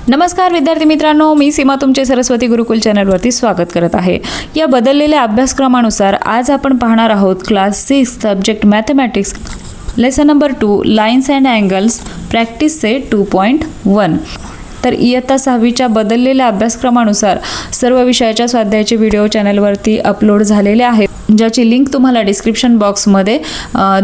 नमस्कार विद्यार्थी मित्रांनो, मी सीमा तुमचे सरस्वती गुरुकुल चॅनलवरती स्वागत करत आहे। या बदललेल्या अभ्यासक्रमानुसार आज आपण पाहणार आहोत class 6 subject mathematics lesson number 2 lines and angles practice set 2.1। तर इयत्ता 6वीच्या बदललेल्या अभ्यासक्रमानुसार सर्व विषयाच्या स्वाध्यायाचे व्हिडिओ चॅनलवरती अपलोड झालेले आहेत, ज्याची लिंक तुम्हाला डिस्क्रिप्शन बॉक्समध्ये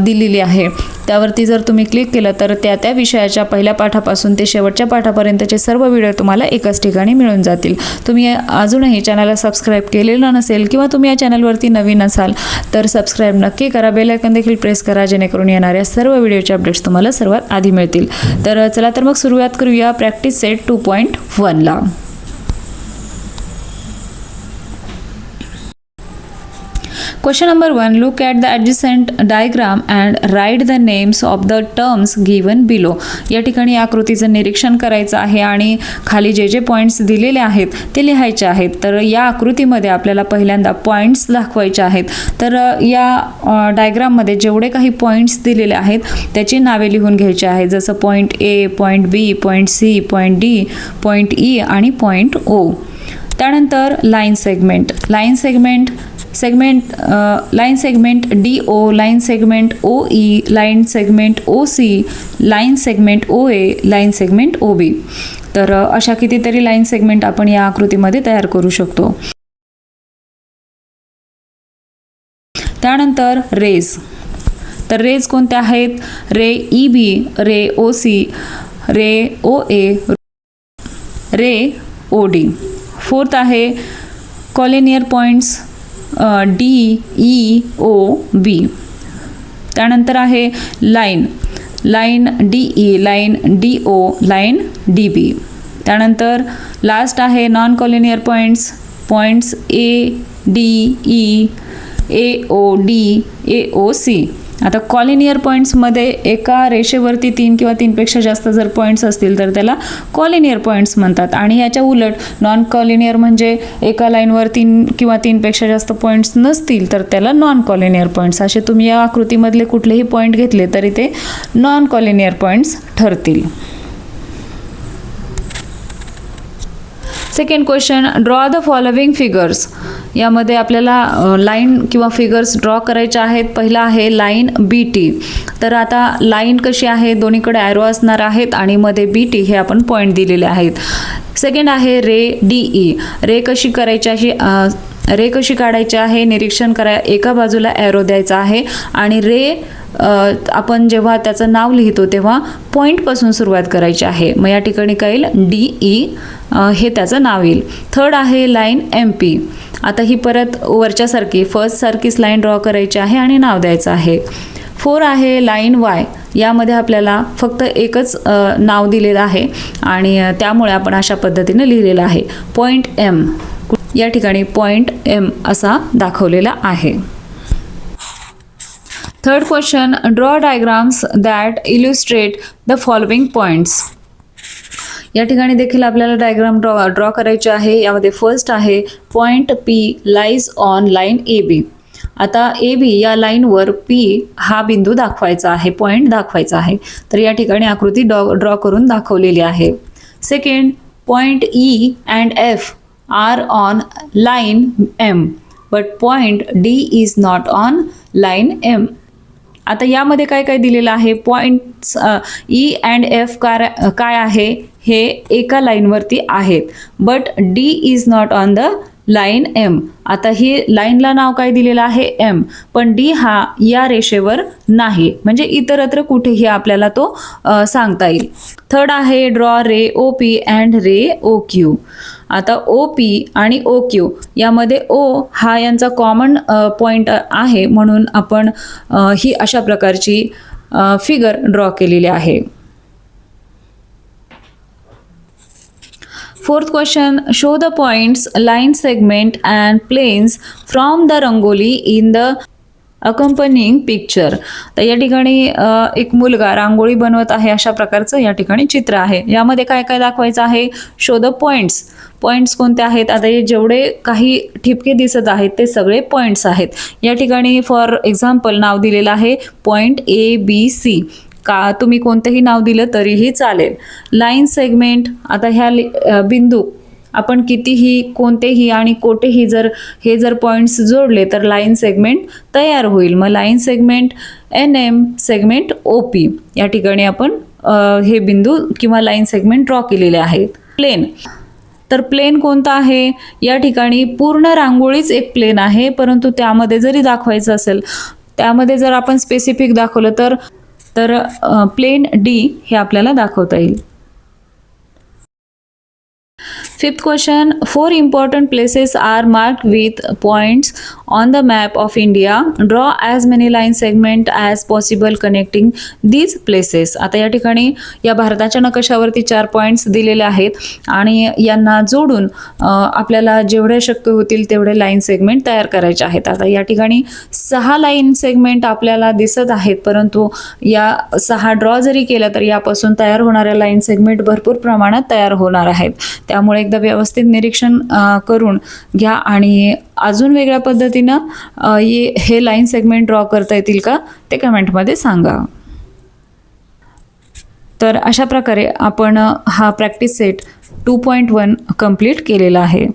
दिलेली आहे। त्यावरती जर तुम्ही क्लिक केलं तर त्या विषयाच्या पहिल्या पाठापासून ते शेवटच्या पाठापर्यंतचे सर्व व्हिडिओ तुम्हाला एकाच ठिकाणी मिळून जातील। तुम्ही अजूनही चॅनलला सबस्क्राईब केलेलं नसेल किंवा तुम्ही या चॅनलवरती नवीन असाल तर सबस्क्राईब नक्की करा, बेल आयकॉन देखील प्रेस करा, जेणेकरून येणाऱ्या सर्व व्हिडिओचे अपडेट्स तुम्हाला सर्वात आधी मिळतील। तर चला तर मग सुरुवात करूया प्रॅक्टिस सेट 2.1 ला। Question number 1. Look at the adjacent diagram and write the names of the terms given below. या ठिकाणी आकृतीचं निरीक्षण करायचं आहे आणि खाली जे पॉइंट्स दिलेले आहेत ते लिहायचे आहेत। तर या आकृतीमध्ये आपल्याला पहिल्यांदा पॉइंट्स दाखवायचे आहेत। तर या डायग्राममध्ये जेवढे काही पॉइंट्स दिलेले आहेत त्याची नावे लिहून घ्यायची आहेत, जसं point A, point B, point C, point D, point E आणि पॉइंट ओ। त्यानंतर line segment line segment DO, line segment OE, line segment OC, line segment OA, line segment OB। तर अशा कितीतरी लाइन सेगमेंट आपण या आकृतीमध्ये तयार करू शकतो। त्यानंतर रेज, तर रेज कोणत्या आहेत? रे EB, रे OC, रे OA, रे OD। फोर्थ आहे collinear points D, E, O, B। त्यानंतर आहे line DE, line DO, line DB। त्यानंतर लास्ट आहे non collinear points A, D, E, AO, D, AOC। आता कॉलिनियर पॉइंट्समध्ये एका रेषेवरती 3 किंवा 3 पेक्षा जास्त जर पॉइंट्स असतील तर त्याला कॉलिनियर पॉइंट्स म्हणतात, आणि याच्या उलट नॉन कॉलिनियर म्हणजे एका लाईनवर 3 किंवा 3 पेक्षा जास्त पॉइंट्स नसतील तर त्याला नॉन कॉलिनियर पॉइंट्स। असे तुम्ही या आकृतीमधले कुठलेही पॉइंट घेतले तरी ते नॉन कॉलिनियर पॉइंट्स ठरतील। Second question, draw the following figures. यामध्ये आपल्याला लाइन किंवा फिगर्स ड्रॉ करायचे आहेत। पहिला आहे लाइन BT। तर आता लाइन कशी आहे, दोन्हीकडे ॲरो असणार आहेत आणि मध्ये BT हे आपण पॉइंट दिलेले आहेत। सेकंड आहे रे DE। रे कशी करायची आहे, रे कशी काढायची आहे, निरीक्षण करा। एका बाजूला ॲरो द्यायचा आहे आणि रे आपण जेव्हा त्याचं नाव लिहितो तेव्हा पॉईंटपासून सुरुवात करायची आहे। मग या ठिकाणी काय येईल, DE हे त्याचं नाव येईल। थर्ड आहे लाइन MP। आता ही परत वरच्यासारखी फर्स्ट सारखीच लाइन ड्रॉ करायची आहे आणि नाव द्यायचं आहे। 4 आहे लाइन Y। यामध्ये आपल्याला फक्त एकच नाव दिलेलं आहे आणि त्यामुळे आपण अशा पद्धतीने लिहिलेलं आहे पॉइंट M। या ठिकाणी पॉइंट M असा दाखवलेला आहे। Third question, draw diagrams that illustrate the following points. या ठिकाणी देखील आपल्याला डायग्राम ड्रॉ करायचे आहे। यामध्ये फर्स्ट आहे point P lies on line AB। आता AB या लाईनवर P हा बिंदू दाखवायचा आहे, पॉइंट दाखवायचा आहे। तर या ठिकाणी आकृती ड्रॉ करून दाखवलेली आहे। Second, point E and F are on line M but point D is not on line M। आता यामध्ये काय काय दिलेलं आहे, पॉइंट्स E अँड F काय आहे, हे एका लाईनवरती आहेत, but D is not on the line M। आता ही लाईनला नाव काय दिलेलं आहे M, पण D हा या रेषेवर नाही, म्हणजे इतरत्र कुठेही आपल्याला तो सांगता येईल। थर्ड आहे draw ray OP and ray OQ। आता OP आणि OQ यामध्ये O हा यांचा कॉमन पॉइंट आहे, म्हणून आपण ही अशा प्रकारची फिगर ड्रॉ केलेली आहे। Fourth question, show the points, line segment and planes from the rangoli in the accompanying picture. तर या ठिकाणी एक मुलगा रांगोळी बनवत आहे, अशा प्रकारचं या ठिकाणी चित्र आहे। यामध्ये काय काय दाखवायचं आहे, शो द पॉइंट्स कोणते आहेत, आता हे जेवढे काही ठिपके दिसत आहेत ते सगळे पॉइंट्स आहेत। या ठिकाणी फॉर एक्झाम्पल नाव दिलेलं आहे पॉइंट ABC। का तुम्ही कोणतंही नाव दिलं तरीही चालेल. लाईन सेगमेंट, आता ह्या बिंदू आपण कितीही, कोणतेही आणि कोठेही जर पॉईंट्स जोडले तर लाईन सेगमेंट तयार होईल. मग line segment NM, segment OP, या ठिकाणी आपण हे बिंदू किंवा लाईन सेगमेंट ड्रॉ केलेले आहेत. प्लेन, तर प्लेन कोणता आहे? या ठिकाणी पूर्ण रांगोळीच एक प्लेन आहे, परंतु त्यामध्ये जरी दाखवायचं असेल, त्यामध्ये जर आपण स्पेसिफिक दाखवलं तर प्लेन D हे आपल्याला दाखवता येईल. Fifth question, 4 important places are marked with points on the map of India. Draw as many line segment as possible connecting these places. आता या ठिकाणी या भारताच्या नकाशावरती 4 पॉइंट्स दिलेले आहेत आणि यांना जोडून आपल्याला जेवढे शक्य होतील तेवढे लाईन सेगमेंट तयार करायचे आहेत. आता या ठिकाणी 6 लाईन सेगमेंट आपल्याला दिसत आहेत, परंतु या 6 ड्रॉ जरी केल्या तर यापासून तयार होणाऱ्या लाईन सेगमेंट भरपूर प्रमाणात तयार होणार आहेत. त्यामुळे एकदा व्यवस्थित निरीक्षण करून घ्या आणि अजून वेगळ्या पद्धतीनं हे लाईन सेगमेंट ड्रॉ करता येतील का ते कमेंटमध्ये सांगा. तर अशा प्रकारे आपण हा प्रॅक्टिस सेट 2.1 कंप्लीट केलेला आहे.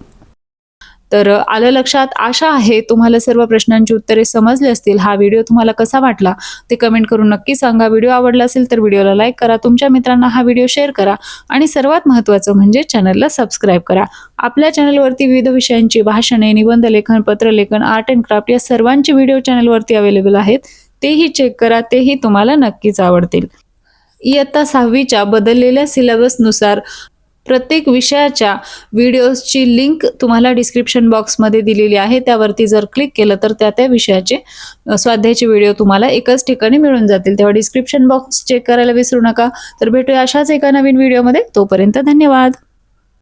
तर आलं लक्षात? आशा आहे तुम्हाला सर्व प्रश्नांची उत्तरे समजली असतील. हा व्हिडिओ तुम्हाला कसा वाटला ते कमेंट करून नक्की सांगा. व्हिडिओ आवडला असेल तर व्हिडिओला लाईक करा, तुमच्या मित्रांना हा व्हिडिओ शेअर करा आणि सर्वात महत्त्वाचं म्हणजे चॅनलला सबस्क्राईब करा. आपल्या चॅनलवरती विविध विषयांची भाषणे, निबंध लेखन, पत्रलेखन, आर्ट अँड क्राफ्ट या सर्वांची व्हिडिओ चॅनलवरती अवेलेबल आहेत. तेही चेक करा, तेही तुम्हाला नक्कीच आवडतील. इयत्ता 6वीच्या बदललेल्या सिलेबसनुसार प्रत्येक विषयाच्या व्हिडिओजची लिंक तुम्हाला डिस्क्रिप्शन बॉक्समध्ये दिलेली आहे. त्यावरती जर क्लिक केलं तर त्या विषयाचे स्वाध्यायाचे व्हिडिओ तुम्हाला एकाच ठिकाणी मिळून जातील. तेव्हा डिस्क्रिप्शन बॉक्स चेक करायला विसरू नका. तर भेटूया अशाच एका नवीन व्हिडिओमध्ये. तोपर्यंत धन्यवाद.